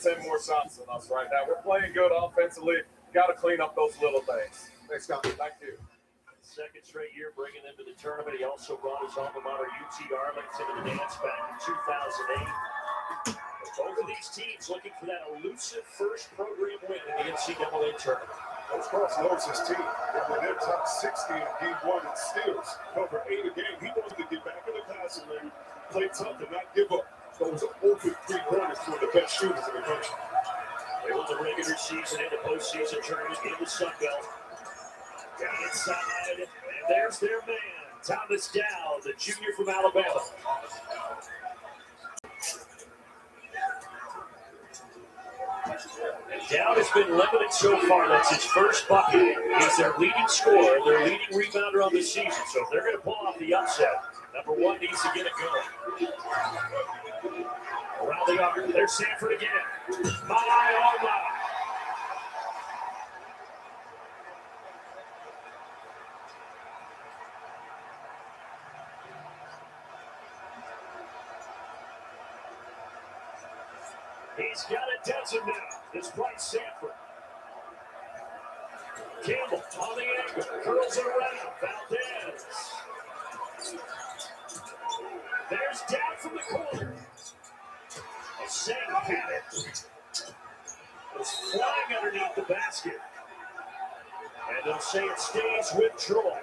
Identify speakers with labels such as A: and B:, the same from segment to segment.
A: 10 more shots than us right now. We're playing good offensively. Got to clean up those little things. Thanks, Scott. Thank you.
B: Second straight year bringing them to the tournament. He also brought his alma mater, UT Arlington, to the dance back in 2008. But both of these teams looking for that elusive first program win in the NCAA tournament.
C: Coach Cross knows his team. When they're top 60 in game one in steals, over 8 a game, he wanted to get back in the passing lane, play tough, and not give up. Those are open three-pointers for the best shooters in the country.
B: They won the regular season and the postseason tournament in the Sun Belt. Down inside, and there's their man, Thomas Dow, the junior from Alabama. And Dowd has been limited so far. That's his first bucket. He's their leading scorer, their leading rebounder on the season. So if they're going to pull off the upset, number one needs to get it going. Around the arc, there's Sanford again. My, oh my. He's got a dozen now. It's Bryce Sanford. Campbell on the angle. Curls around. Valdez. There's down from the corner. A sand panic was flying underneath the basket. And they'll say it stays with Troy.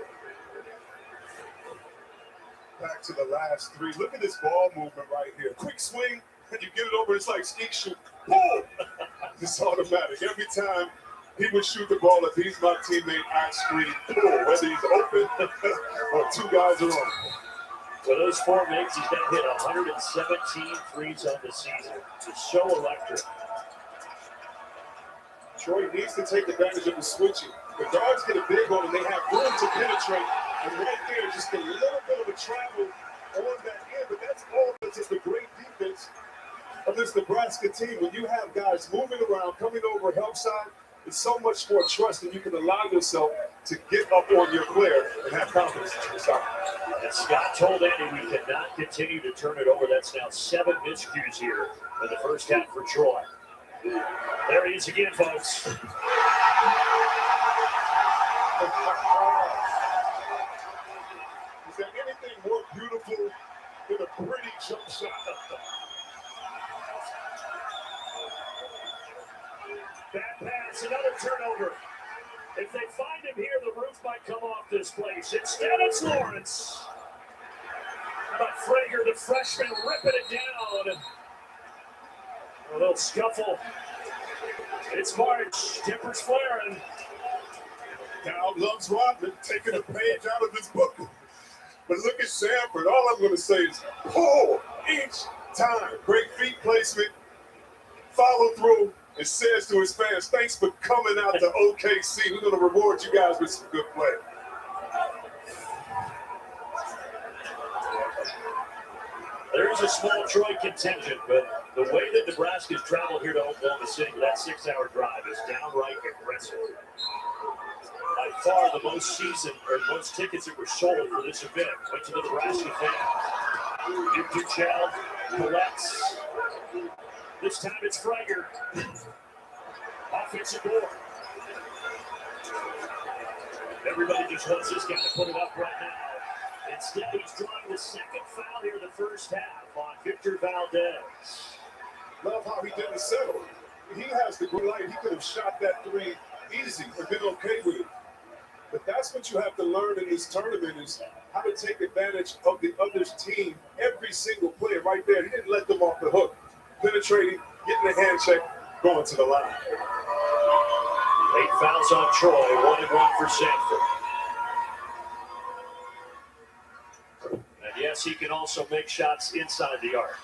C: Back to the last three. Look at this ball movement right here. Quick swing. And you get it over, it's like sneak shoot. Boom! It's automatic. Every time he would shoot the ball, if he's my teammate, I scream, boom, whether he's open or two guys are on.
B: For those 4 minutes, he's going to hit 117 threes on the season. It's so electric.
C: Troy needs to take advantage of the switching. The guards get a big one and they have room to penetrate. And right there, just a little bit of a travel on that end, but that's all that's just a great defense of this Nebraska team. When you have guys moving around, coming over help side, it's so much more trust, and you can allow yourself to get up on your player and have confidence in yourself.
B: And Scott told Andy we cannot continue to turn it over. That's now 7 miscues here in the first half for Troy. There he is again, folks.
C: Is there anything more beautiful than a pretty jump shot?
B: Bad pass, another turnover. If they find him here, the roof might come off this place. Instead, it's Lawrence. But Frager, the freshman, ripping it down. A little scuffle. It's March. Tippers flaring.
C: Dow loves Rodman, taking a page out of his book. But look at Sanford. All I'm going to say is pull each time. Great feet placement, follow through. It says to his fans, thanks for coming out to OKC. We're going to reward you guys with some good play.
B: There is a small Troy contingent, but the way that Nebraska's traveled here to Oklahoma City with that 6-hour drive is downright aggressive. By far the most tickets that were sold for this event went to the Nebraska fans. Duke Duchel collects. This time it's Frager. Offensive board. Everybody just wants this guy to put it up right now. Instead, he's drawing the second foul here in the first half on Victor Valdez.
C: Love how he didn't settle. He has the green light. He could have shot that three easy and been okay with it. But that's what you have to learn in this tournament is how to take advantage of the other's team. Every single player right there. He didn't let them off the hook. Penetrating, getting a hand check, going to the line.
B: 8 fouls on Troy, 1-1 for Sanford. And yes, he can also make shots inside the arc.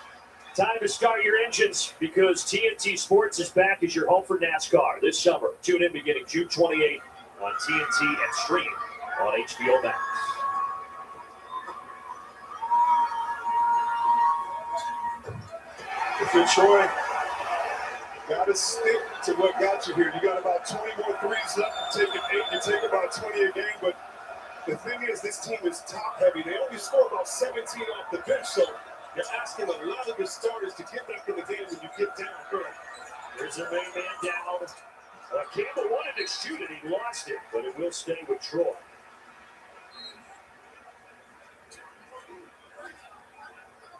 B: Time to start your engines because TNT Sports is back as your home for NASCAR this summer. Tune in beginning June 28th on TNT and stream on HBO Max.
C: If you're Troy, you got to stick to what got you here. You got about 20 more threes left. You're taking 8, you take about 20 a game. But the thing is, this team is top heavy. They only score about 17 off the bench. So you're asking a lot of the starters to get back in the game when you get down early.
B: Here's the main man down. Campbell wanted to shoot it. He lost it, but it will stay with Troy.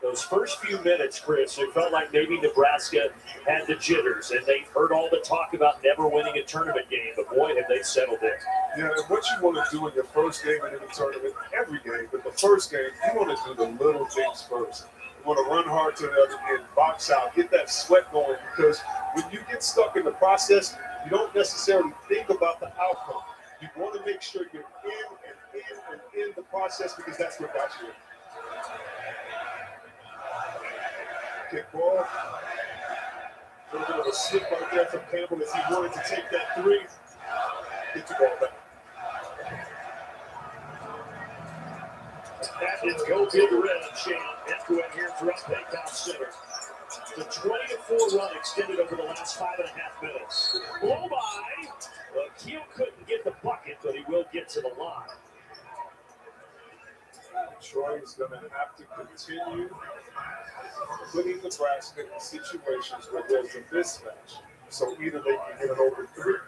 B: Those first few minutes, Chris, it felt like maybe Nebraska had the jitters, and they heard all the talk about never winning a tournament game, but boy, have they settled in.
C: Yeah, and what you want to do in your first game in any tournament, every game, but the first game, you want to do the little things first. You want to run hard to the other end, box out, get that sweat going, because when you get stuck in the process, you don't necessarily think about the outcome. You want to make sure you're in the process, because that's what got you in. Kick ball. A little bit of a slip right there from Campbell as he wanted to take that three. Get the ball back.
B: That is go big red, Shane Echoing here throughout Paycom Center. The 20-4 run extended over the last 5.5 minutes. Blow by. Well, Keel couldn't get the bucket, but he will get to the line.
C: Troy is going to have to continue putting Nebraska in situations where there's a mismatch. So either they can get an open three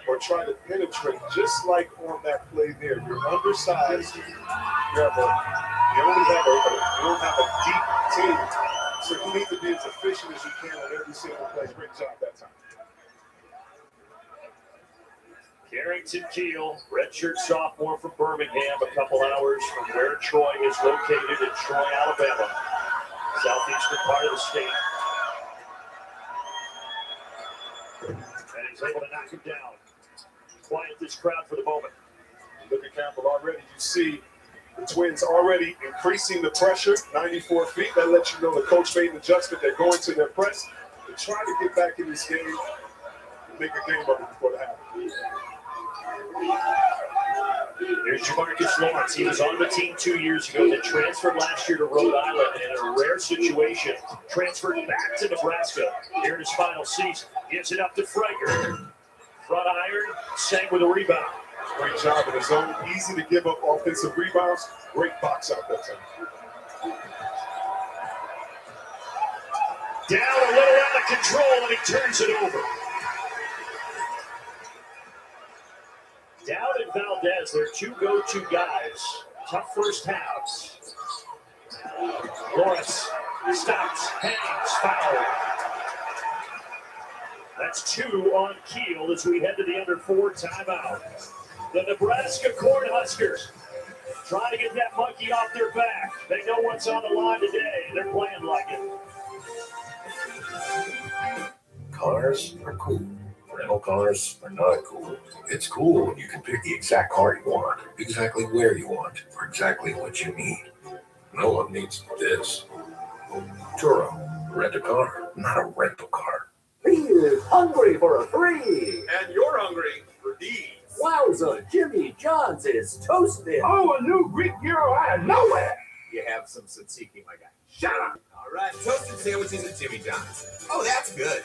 C: or try to penetrate, just like on that play there. You're undersized. You don't have a deep team. So you need to be as efficient as you can on every single play. Great job that time.
B: Carrington Keel, redshirt sophomore from Birmingham, a couple hours from where Troy is located in Troy, Alabama, southeastern part of the state. And he's able to knock him down. Quiet this crowd for the moment.
C: Look at Campbell already. You see the Twins already increasing the pressure, 94 feet. That lets you know the coach made an adjustment. They're going to their press. They're trying to get back in this game and make a game of it before the half.
B: Here's Jamarcus Lawrence. He was on the team 2 years ago, then transferred last year to Rhode Island, and in a rare situation, transferred back to Nebraska here in his final season. Gives it up to Frager. Front iron, sang with a rebound.
C: Great job in his zone. Easy to give up offensive rebounds. Great box out that time.
B: Down a little out of control, and he turns it over. Dowd and Valdez, they're two go-to guys. Tough first halves. Lawrence stops, hangs, foul. That's 2 on Keel as we head to the under 4 timeout. The Nebraska Cornhuskers trying to get that monkey off their back. They know what's on the line today, and they're playing like it.
D: Cars are cool. Rental cars are not cool. It's cool when you can pick the exact car you want, exactly where you want, or exactly what you need. No one needs this. Turo, rent a car, not a rental car.
E: He is hungry for a free.
A: And you're hungry for these.
E: Wowza, Jimmy John's is toasted.
F: Oh, a new Greek gyro out of nowhere.
G: You have some tzatziki, my guy. Shut up. All right, toasted sandwiches at Jimmy John's. Oh, that's good.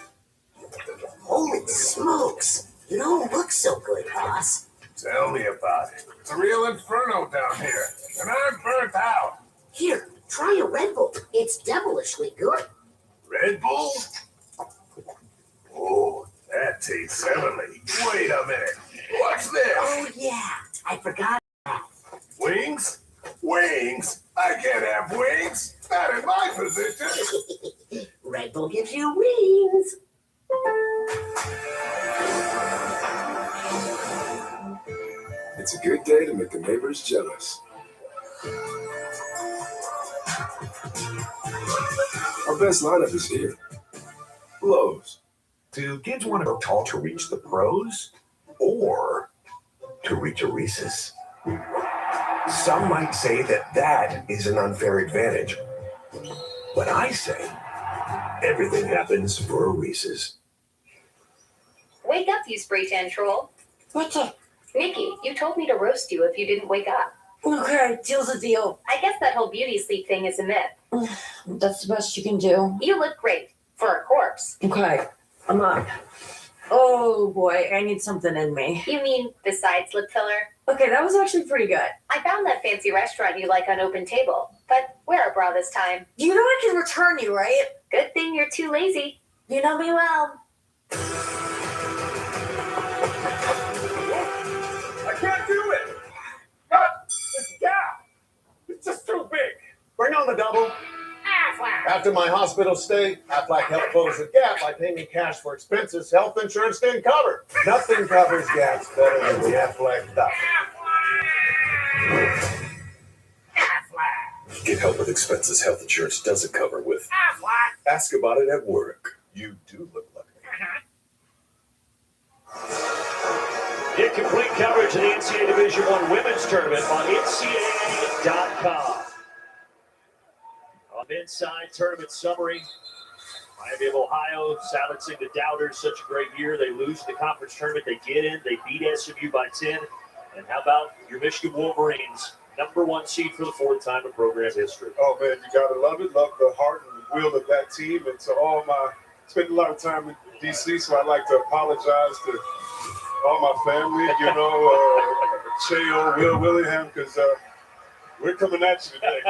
H: Holy smokes! You don't look so good, boss.
F: Tell me about it. It's a real inferno down here, and I'm burnt out.
H: Here, try a Red Bull. It's devilishly good.
F: Red Bull? Oh, that tastes heavenly. Wait a minute. What's this?
H: Oh, yeah. I forgot that.
F: Wings? Wings? I can't have wings. Not in my position.
H: Red Bull gives you wings.
I: It's a good day to make the neighbors jealous. Our best lineup is here. Lowe's.
D: Do kids want to go tall to reach the pros or to reach a Reese's? Some might say that is an unfair advantage. But I say everything happens for a Reese's.
J: Wake up, you spray tan troll.
K: What's up?
J: Nikki, you told me to roast you if you didn't wake up.
K: Okay, deal's a deal.
J: I guess that whole beauty sleep thing is a myth.
K: That's the best you can do.
J: You look great. For a corpse.
K: Okay, I'm up. Oh boy, I need something in me.
J: You mean besides lip filler?
K: Okay, that was actually pretty good.
J: I found that fancy restaurant you like on Open Table, but wear a bra this time.
K: You know I can return you, right?
J: Good thing you're too lazy.
K: You know me well.
L: After my hospital stay, Aflac helped close the gap by paying me cash for expenses health insurance didn't cover. Nothing covers gaps better than the Aflac doctor.
D: Get help with expenses health insurance doesn't cover with Ask about it at work. You do look lucky.
B: Get complete coverage of the NCAA Division I Women's Tournament on NCAA.com. On men's side, tournament summary. Miami of Ohio silencing the Doubters. Such a great year. They lose the conference tournament. They get in. They beat SMU by 10. And how about your Michigan Wolverines? #1 seed for the 4th time in program history.
C: Oh, man, you got to love it. Love the heart and the will of that team. And to all my – spent a lot of time in D.C., so I'd like to apologize to all my family, you know, Cheo, Will Willingham, because we're coming at you today.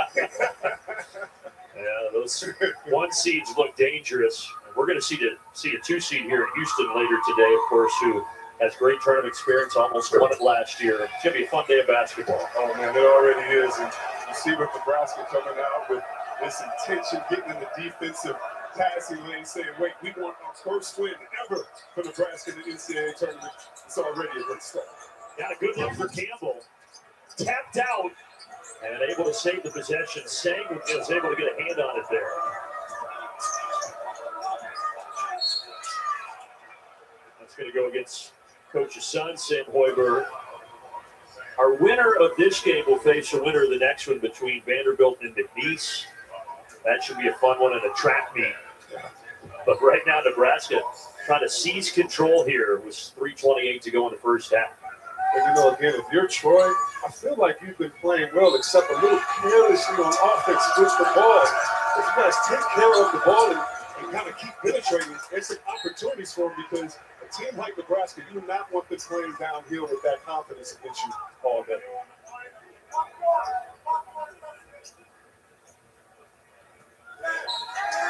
B: Yeah, those 1 seeds look dangerous. And we're going to see a 2 seed here in Houston later today, of course, who has great tournament experience, almost won it last year. It's going to be a fun day of basketball.
C: Oh, man, it already is. And you see with Nebraska coming out with this intention, getting in the defensive passing lane, saying, wait, we want our first win ever for Nebraska in the NCAA tournament. It's already a good start.
B: Got a good look for Campbell. Tapped out and able to save the possession. Sang was able to get a hand on it there. That's going to go against Coach's son, Sam Hoiberg. Our winner of this game will face the winner of the next one between Vanderbilt and McNeese. That should be a fun one in a track meet. But right now, Nebraska trying to seize control here with 3:28 to go in the first half.
C: And you know, again, if you're Troy, I feel like you've been playing well, except a little carelessly on offense with the ball. If you guys take care of the ball and kind of keep penetrating, it's an opportunities for them because a team like Nebraska, you do not want them playing downhill with that confidence against you all day.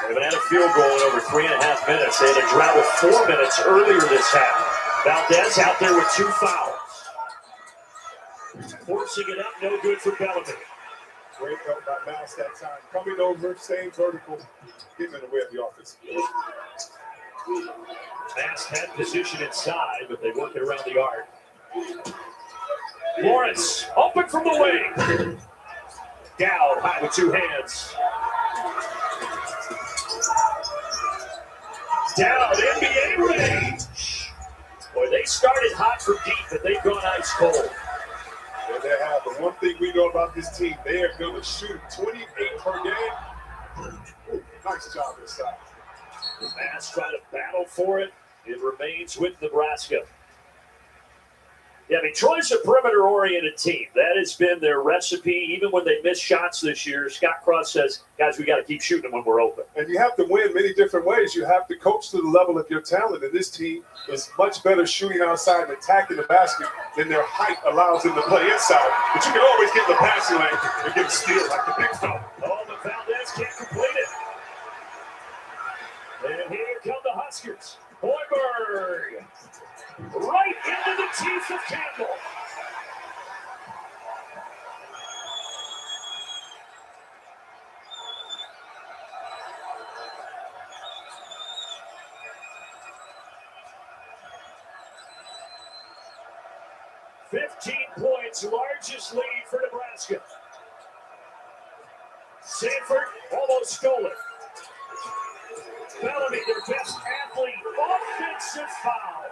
B: They haven't had a field goal in over 3.5 minutes. They had a drought of 4 minutes earlier this half. Valdez out there with 2 fouls. Forcing it up, no good for Bellamy.
C: Great help by Mouse that time. Coming over, staying vertical, getting in the way of the offense.
B: Mass had position inside, but they work it around the arc. Lawrence, open from the wing. Down high with 2 hands. Down, NBA range. Boy, they started hot from deep, but they've gone ice cold.
C: There they have. But one thing we know about this team, they are going to shoot 28 per game. Ooh, nice job this side.
B: Mass trying to battle for it. It remains with Nebraska. Yeah, I mean, Troy's a perimeter-oriented team. That has been their recipe. Even when they miss shots this year, Scott Cross says, guys, we got to keep shooting when we're open.
C: And you have to win many different ways. You have to coach to the level of your talent. And this team is much better shooting outside and attacking the basket than their height allows them to play inside. But you can always get in the passing lane and get a steal like the big fella.
B: Oh, but Valdez can't complete it. And here come the Huskers. Hoiberg. Right into the teeth of Campbell. Points, largest lead for Nebraska. Sanford almost stole it. Bellamy, their best athlete, offensive foul.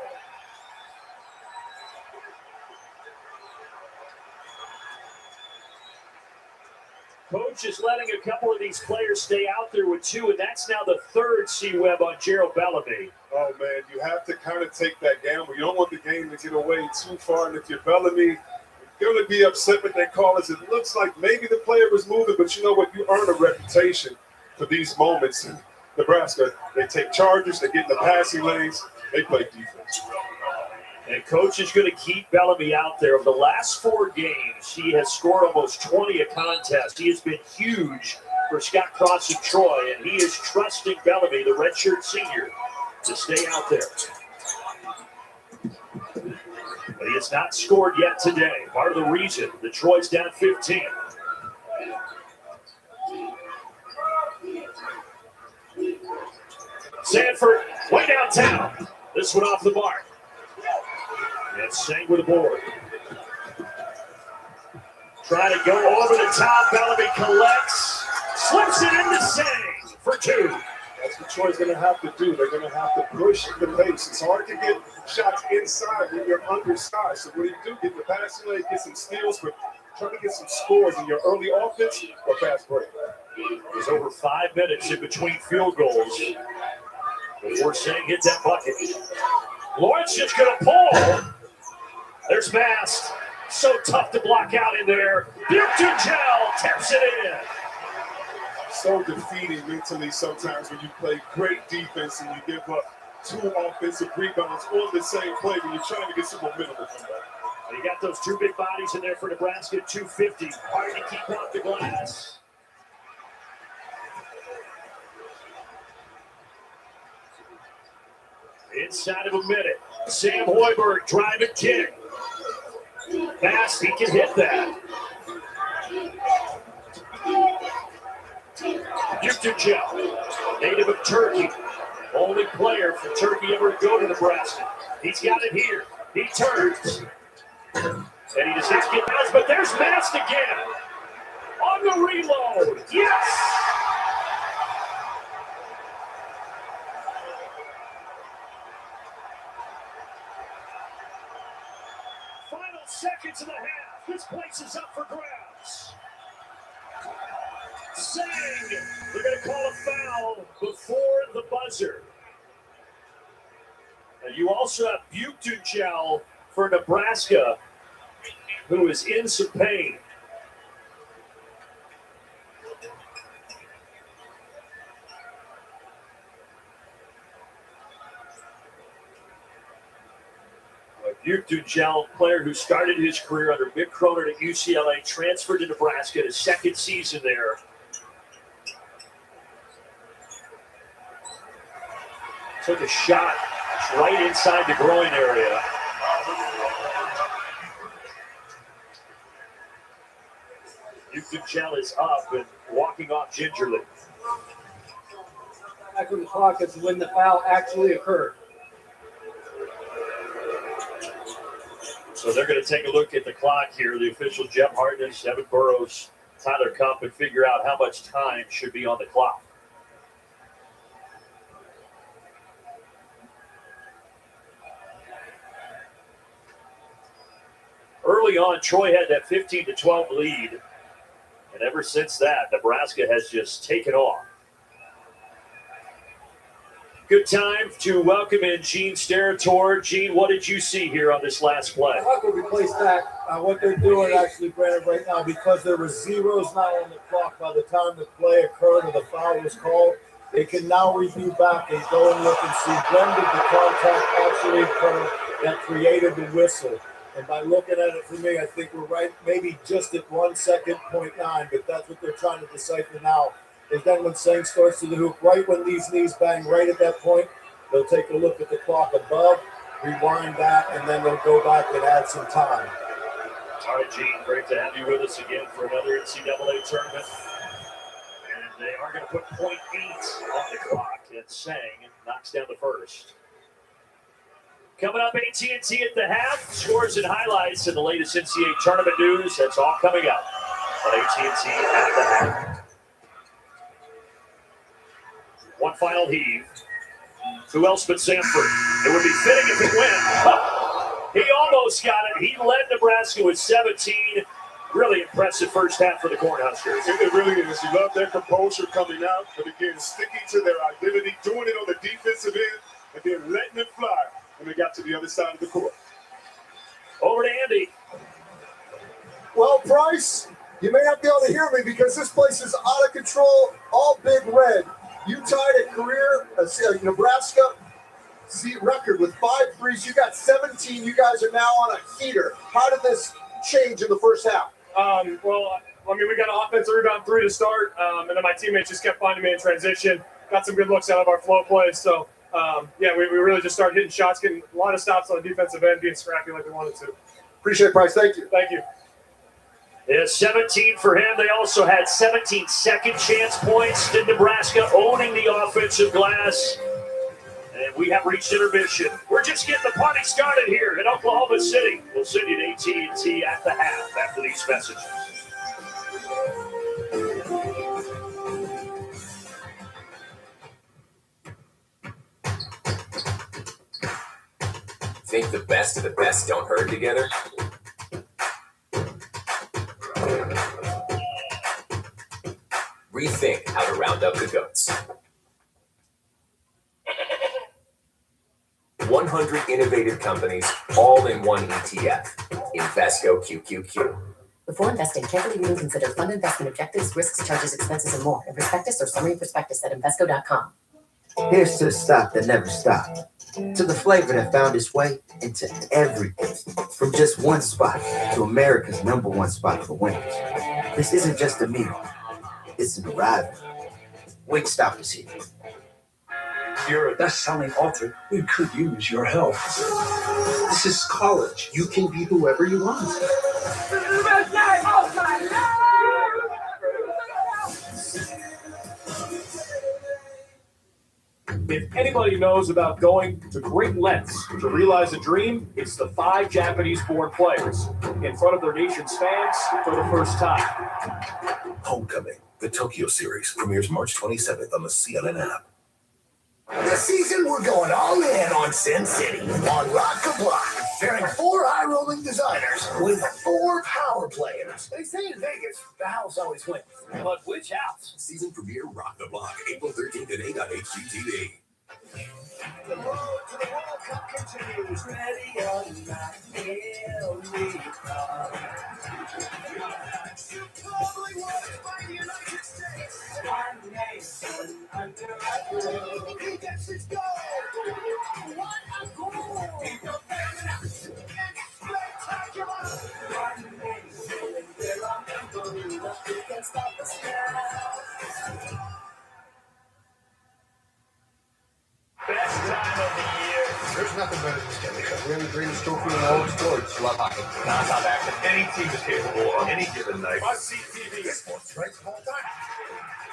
B: Coach is letting a couple of these players stay out there with 2, and that's now the 3rd C-Web on Gerald Bellamy.
C: Oh, man, you have to kind of take that gamble. You don't want the game to get away too far. And if you're Bellamy, you're going to be upset with that call as it looks like maybe the player was moving, but you know what? You earn a reputation for these moments. In Nebraska, they take charges, they get in the passing lanes, they play defense.
B: And Coach is going to keep Bellamy out there. Over the last 4 games, he has scored almost 20 a contest. He has been huge for Scott Cross and Troy, and he is trusting Bellamy, the redshirt senior, to stay out there. But he has not scored yet today. Part of the reason that Troy's down 15. Sanford way downtown. This one off the mark. And Sang with the board. Trying to go over the top. Bellamy collects. Slips it into Sang for two.
C: That's what Troy's going to have to do. They're going to have to push the pace. It's hard to get shots inside when you're undersized. So what do? Get the passing lane, get some steals, but try to get some scores in your early offense or fast break.
B: There's over 5 minutes in between field goals before Sang hits that bucket. Lawrence just going to pull. There's Mast. So tough to block out in there. Buchtel taps it in.
C: So defeating mentally sometimes when you play great defense and you give up 2 offensive rebounds on the same play when you're trying to get some momentum from that.
B: You got those 2 big bodies in there for Nebraska, 250. Hard to keep out the glass. Inside of a minute, Sam Hoiberg driving kick. Fast, he can hit that. Buchtel, native of Turkey. Only player from Turkey ever to go to Nebraska. He's got it here. He turns. And he just hits get out, but there's Mast again. On the reload. Yes! Final seconds of the half. This place is up for grabs. Sang, they're going to call a foul before the buzzer. And you also have Buchtel for Nebraska, who is in some pain. Buchtel, player who started his career under Mick Cronin at UCLA, transferred to Nebraska, his second season there. Took a shot right inside the groin area. Buchtel is up and walking off gingerly.
M: Back on the clock is when the foul actually occurred.
B: So they're going to take a look at the clock here. The official, Jeff Hartness, Evan Burrows, Tyler Cupp, and figure out how much time should be on the clock. Early on, Troy had that 15-12 lead. And ever since that, Nebraska has just taken off. Good time to welcome in Gene Steratore. Gene, what did you see here on this last play?
N: I'm not going to replace that. What they're doing, actually, Brandon, right now, because there were zeros now on the clock by the time the play occurred or the foul was called, they can now review back and go and look and see when did the contact actually occur that created the whistle. And by looking at it, for me, I think we're right, maybe just at 1 second, 0.9, but that's what they're trying to decipher now. And then when Sang starts to the hoop, right when these knees bang right at that point, they'll take a look at the clock above, rewind that, and then they'll go back and add some time.
B: All right, Gene, great to have you with us again for another NCAA tournament. And they are going to put 0.8 on the clock, and Sang knocks down the first. Coming up, AT&T at the half, scores and highlights and the latest NCAA tournament news. That's all coming up on AT&T at the half. One final heave. Who else but Sanford? It would be fitting if it went. He almost got it. He led Nebraska with 17. Really impressive first half for the Cornhuskers.
C: It really is. You love their composure coming out, but again, sticking to their identity, doing it on the defensive end, and then letting it fly when they got to the other side of the court.
B: Over to Andy.
O: Well, Bryce, you may not be able to hear me because this place is out of control, all big red. You tied a career, Nebraska record with 5 threes. You got 17. You guys are now on a heater. How did this change in the first half?
P: We got an offensive rebound 3 to start, and then my teammates just kept finding me in transition. Got some good looks out of our flow plays. So, we really just started hitting shots, getting a lot of stops on the defensive end, being scrappy like we wanted to.
O: Appreciate it, Bryce. Thank you.
P: Thank you.
B: Yeah, 17 for him. They also had 17 second chance points. Did Nebraska owning the offensive glass. we have reached intermission. We're just getting the party started here in Oklahoma City. We'll send you to AT&T at the half after these messages.
Q: Think the best of the best don't herd together? Rethink how to round up the goats. 100 innovative companies, all in one ETF. Invesco QQQ.
H: Before investing, carefully read and consider fund investment objectives, risks, charges, expenses, and more. In prospectus or summary prospectus at Invesco.com.
R: Here's to the stop that never stopped. To the flavor that found its way into everything. From just one spot to America's #1 spot for winners. This isn't just a meal. It's an arrival. Wingstop is here.
S: You're a best-selling author. We could use your help. This is college. You can be whoever you want.
P: If anybody knows about going to great lengths to realize a dream, it's the 5 Japanese-born players in front of their nation's fans for the first time.
D: Homecoming, the Tokyo Series, premieres March 27th on the CNN app.
F: This season, we're going all in on Sin City on Rock the Block, pairing 4 high-rolling designers with 4 power players. They say in Vegas, the house always wins. But which house?
D: Season premiere Rock the Block, April 13th at 8 on HGTV.
F: The road to the World Cup continues. Ready or not, here we come. Globally watched by the United States. One nation under a roof. He gets his goal. What a goal! He's a it's spectacular. One nation, and we're on the move. Nothing can stop us now.
B: Best time of the year.
L: There's nothing better than Stanley Cup. We're in the greatest trophy in all of sports.
F: Love hockey. Non-stop action. Any team is capable on any given night.
C: Must-see TV.
F: Sports right all the time.
C: I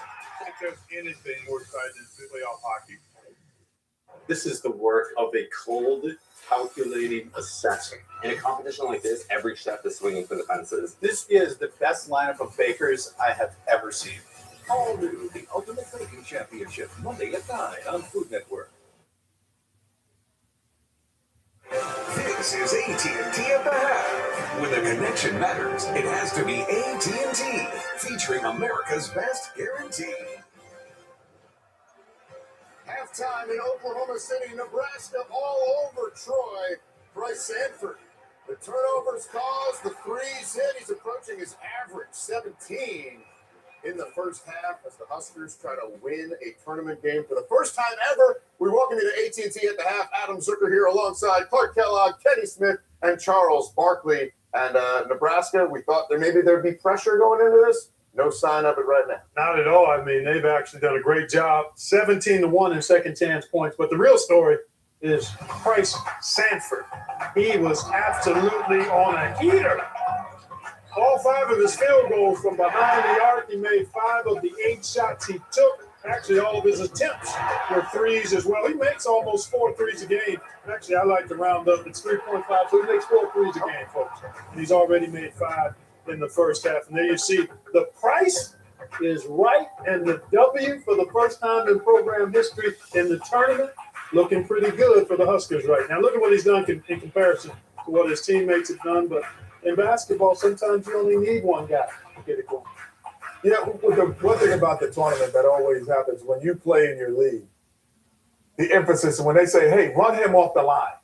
C: don't think there's anything more exciting than playoff hockey.
T: This is the work of a cold, calculating assessor.
U: In a competition like this, every chef is swinging for the fences.
T: This is the best lineup of bakers I have ever seen.
F: All new, the Ultimate Baking Championship, Monday at 9 on Food Network.
D: This is AT&T at the half. When the connection matters, it has to be AT&T, featuring America's best guarantee.
O: Halftime in Oklahoma City, Nebraska, all over Troy. Bryce Sanford. The turnovers caused, the threes hit. He's approaching his average, 17 in the first half as the Huskers try to win a tournament game for the first time ever. We welcome you to AT&T at the half. Adam Zucker here alongside Clark Kellogg, Kenny Smith, and Charles Barkley. And Nebraska, we thought there'd be pressure going into this. No sign of it right now.
N: Not at all. I mean, they've actually done a great job. 17-1 in second chance points. But the real story is Bryce Sanford. He was absolutely on a heater. All 5 of his field goals from behind the arc. He made 5 of the 8 shots he took. Actually, all of his attempts were threes as well. He makes almost 4 threes a game. Actually, I like to round up. It's 3.5, so he makes 4 threes a game, folks. And he's already made 5 in the first half. And there you see the price is right, and the W for the first time in program history in the tournament looking pretty good for the Huskers right now. Look at what he's done in comparison to what his teammates have done. But in basketball, sometimes you only need one guy to get it going. Yeah, the one thing about the tournament that always happens when you play in your league, the emphasis when they say, hey, run him off the line.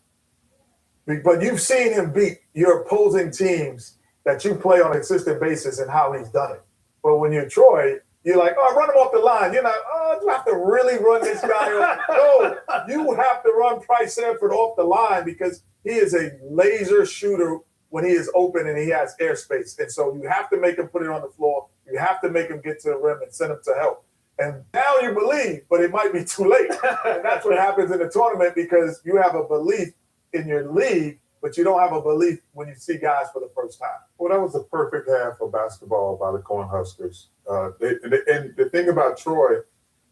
N: But you've seen him beat your opposing teams that you play on a consistent basis and how he's done it. But when you're Troy, you're like, oh, run him off the line. You're not, do you have to really run this guy off? No, you have to run Bryce Sanford off the line because he is a laser shooter when he is open and he has airspace. And so you have to make him put it on the floor. You have to make him get to the rim and send him to help. And now you believe, but it might be too late. And that's what happens in the tournament because you have a belief in your league, but you don't have a belief when you see guys for the first time.
C: Well, that was the perfect half of basketball by the Cornhuskers. And the thing about Troy,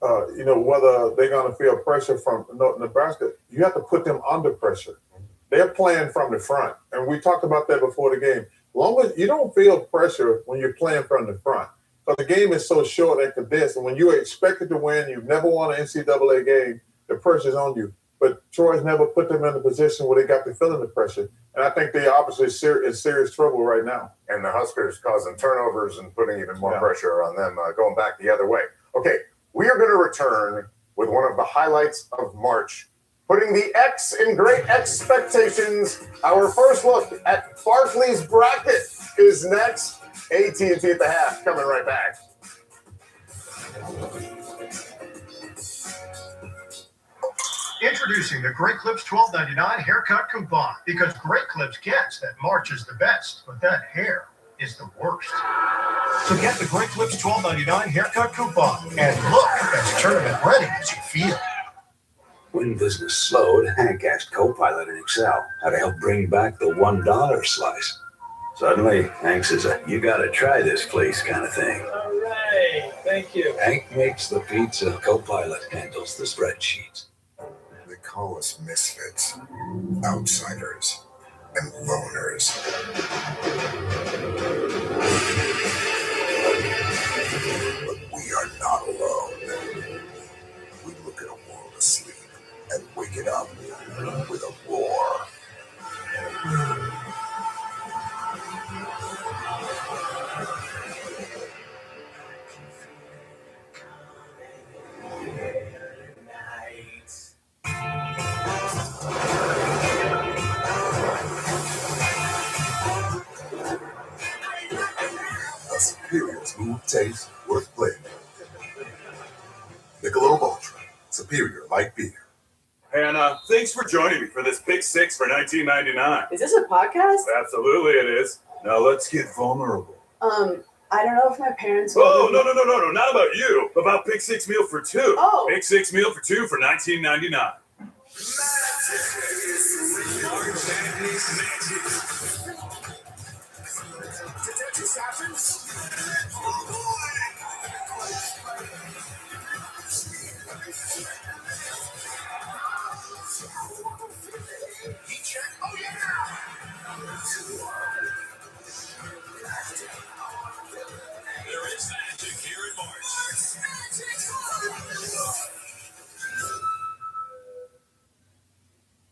A: whether they're going to feel pressure from Nebraska, you have to put them under pressure. They're playing from the front. And we talked about that before the game. As long as you don't feel pressure when you're playing from the front, because the game is so short and condensed. And when you're expected to win, you've never won an NCAA game, the pressure's on you. But Troy's never put them in a position where they got to feeling the pressure. And I think they obviously in serious trouble right now.
D: And the Huskers causing turnovers and putting even more pressure on them going back the other way. Okay, we are going to return with one of the highlights of March, putting the X in great expectations. Our first look at Barkley's bracket is next. AT&T at the half, coming right back.
V: Introducing the Great Clips $12.99 haircut coupon, because Great Clips gets that March is the best, but that hair is the worst. So get the Great Clips $12.99 haircut coupon and look as tournament ready as you feel.
W: When business slowed, Hank asked Copilot in Excel how to help bring back the $1 slice. Suddenly, Hank says, you gotta try this place kind of thing.
M: All right, thank you.
W: Hank makes the pizza, Copilot handles the spreadsheets.
I: They call us misfits, outsiders, and loners. But we are not alone. We look at a world asleep and wake it up with a roar. A superior smooth taste worth playing. Michelob Ultra, superior light beer.
X: Hannah, thanks for joining me for this Pick Six for $19.99.
Y: Is this a podcast?
X: Absolutely it is. Now let's get vulnerable.
Y: I don't know if my parents
X: Oh, no, not about you. About Pick Six Meal for Two.
Y: Oh.
X: Pick Six Meal for Two for $19.99.
F: There is magic here in March.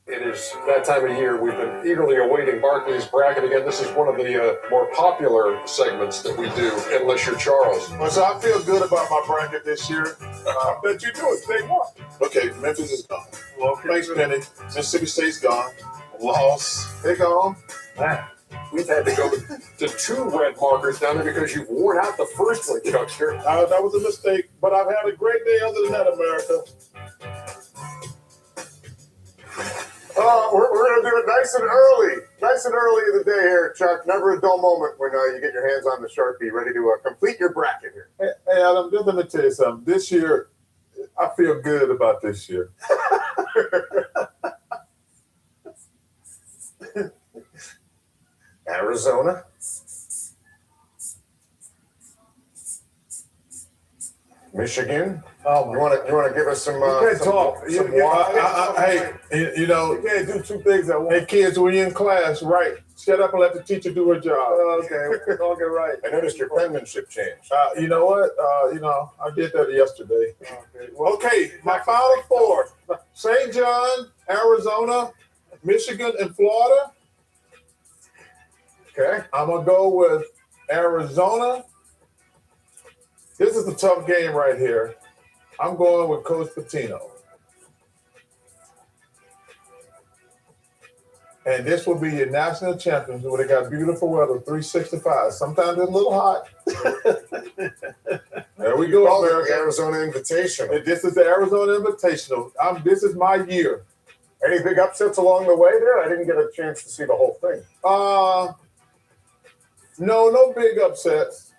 Z: It is that time of year. We've been eagerly awaiting Barkley's bracket. Again, this is one of the more popular segments that we do, unless you're Charles.
A: Well, so I feel good about my bracket this year. I bet you do it. They won. Okay, Memphis is gone. Well, thanks, Penny. Mississippi State's gone. Loss. They gone.
Z: Man, we've had to go to 2 red markers down there because you've worn out the first one, Chuckster.
A: That was a mistake, but I've had a great day other than that, America.
D: We're going to do it nice and early in the day here, Chuck. Never a dull moment when you get your hands on the Sharpie, ready to complete your bracket here.
A: Hey, Adam, just let me tell you something. This year, I feel good about this year.
D: Arizona. Michigan.
A: Oh,
D: you want to give us some?
A: You can't talk.
D: Some
A: Hey, you can't do 2 things at once. Hey, kids, when you're in class, right? Shut up and let the teacher do her job. Okay, okay, right.
D: I noticed your penmanship changed.
A: You know what? I did that yesterday. Okay, my final 4: St. John, Arizona, Michigan, and Florida. Okay, I'm gonna go with Arizona. This is a tough game right here. I'm going with Coach Pitino. And this will be your national champions where they got beautiful weather, 365. Sometimes it's a little hot. There we go, America.
D: The Arizona Invitational.
A: This is the Arizona Invitational. This is my year.
D: Any big upsets along the way there? I didn't get a chance to see the whole thing.
A: No big upsets.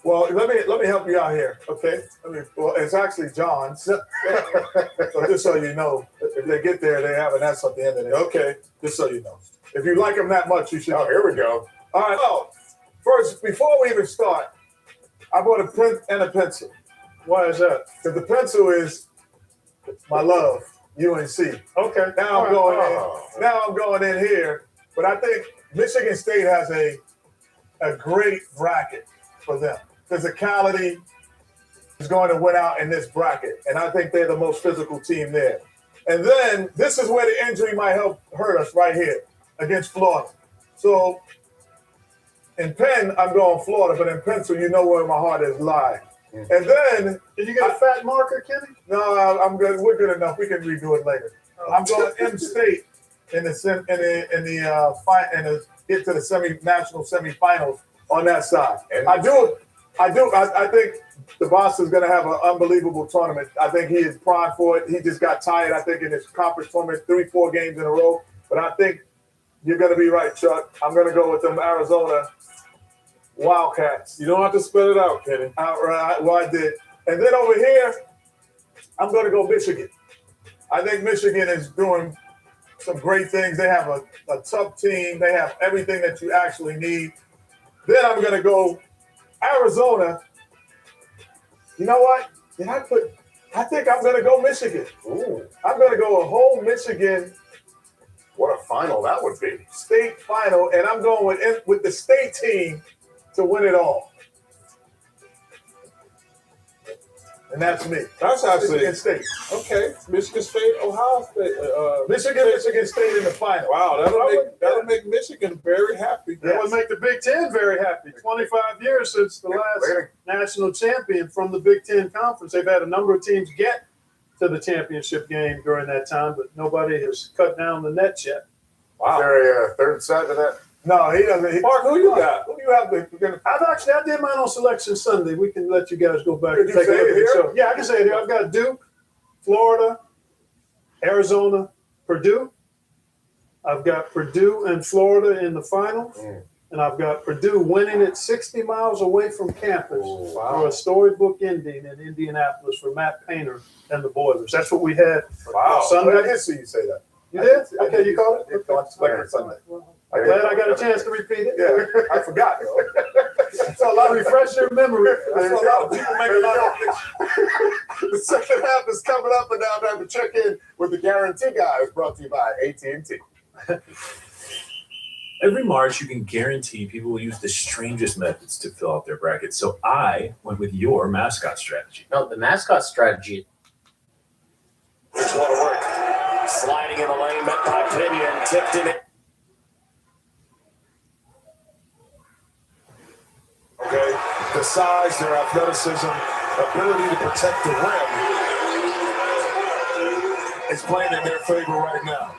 A: Well, let me help you out here, okay? It's actually John's. So just so you know, if they get there, they have an S at the end of it. Okay, just so you know. If you like them that much, you should.
D: Oh, here we go.
A: All right. Well, first, before we even start, I bought a pen and a pencil.
N: Why is that?
A: Because the pencil is my love, UNC.
N: Okay.
A: Now I'm going in. Now I'm going in here, but I think Michigan State has a great bracket for them. Physicality is going to win out in this bracket, and I think they're the most physical team there. And then this is where the injury might hurt us right here against Florida. So in Penn, I'm going Florida, but in pencil, you know where my heart is lying. And then
N: did you get a fat marker, Kenny?
A: No, I'm good. We're good enough. We can redo it later. I'm going M State in the get to the national semifinals on that side. I think the Boston's going to have an unbelievable tournament. I think he is primed for it. He just got tired, I think, in his conference tournament, 3-4 games in a row. But I think you're going to be right, Chuck. I'm going to go with them Arizona Wildcats.
Z: You don't have to spell it out, Kenny.
A: Outright. Well, I did. And then over here, I'm going to go Michigan. I think Michigan is doing some great things. They have a tough team. They have everything that you actually need. Then I'm going to go Arizona. You know what? I think I'm going to go Michigan.
Z: Ooh.
A: I'm going to go a whole Michigan.
Z: What a final that would be.
A: State final. And I'm going with the state team to win it all. And that's me.
Z: That's actually
A: Michigan State.
Z: Okay. Michigan State, Ohio State.
A: Michigan State in the final.
Z: Wow, that'll make Michigan very happy.
N: That would make the Big Ten very happy. 25 years since the last national champion from the Big Ten Conference. They've had a number of teams get to the championship game during that time, but nobody has cut down the nets yet.
Z: Wow.
A: Is there a third side to that? No, he doesn't.
Z: Mark, who you got?
A: Who do you have?
N: I did mine on Selection Sunday. We can let you guys go back
A: Did
N: and
A: you
N: take a
A: say
N: look
A: it
N: at
A: here?
N: the show. Yeah, I can say it here. I've got Duke, Florida, Arizona, Purdue. I've got Purdue and Florida in the finals. And I've got Purdue winning it 60 miles away from campus for a storybook ending in Indianapolis for Matt Painter and the Boilers. That's what we had on Sunday.
A: I did see you say that.
N: You did? Okay, you called it?
A: On Selection Sunday.
N: I'm glad I got a chance to repeat it.
A: Yeah, I forgot.
N: So I'll refresh your memory.
A: That's a lot of people make a lot of.
Z: The second half is coming up, and now I'm going to check in with the Guarantee Guys, brought to you by AT&T.
E: Every March, you can guarantee people will use the strangest methods to fill out their brackets. So I went with your mascot strategy.
G: No, the mascot strategy.
B: There's a lot of work. Sliding in the lane, met by Pinion, tipped in it.
Z: Okay, the size, their athleticism, ability to protect the rim is playing in their favor right now.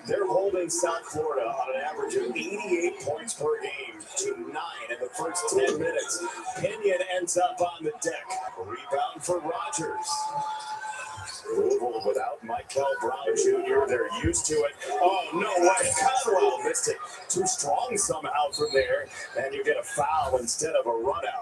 B: They're holding South Florida on an average of 88 points per game to 9 in the first 10 minutes. Pinion ends up on the deck. Rebound for Rogers. Louisville without Michael Brown Jr. They're used to it. Oh, no way. Conwell missed it. Too strong somehow from there. And you get a foul instead of a run out.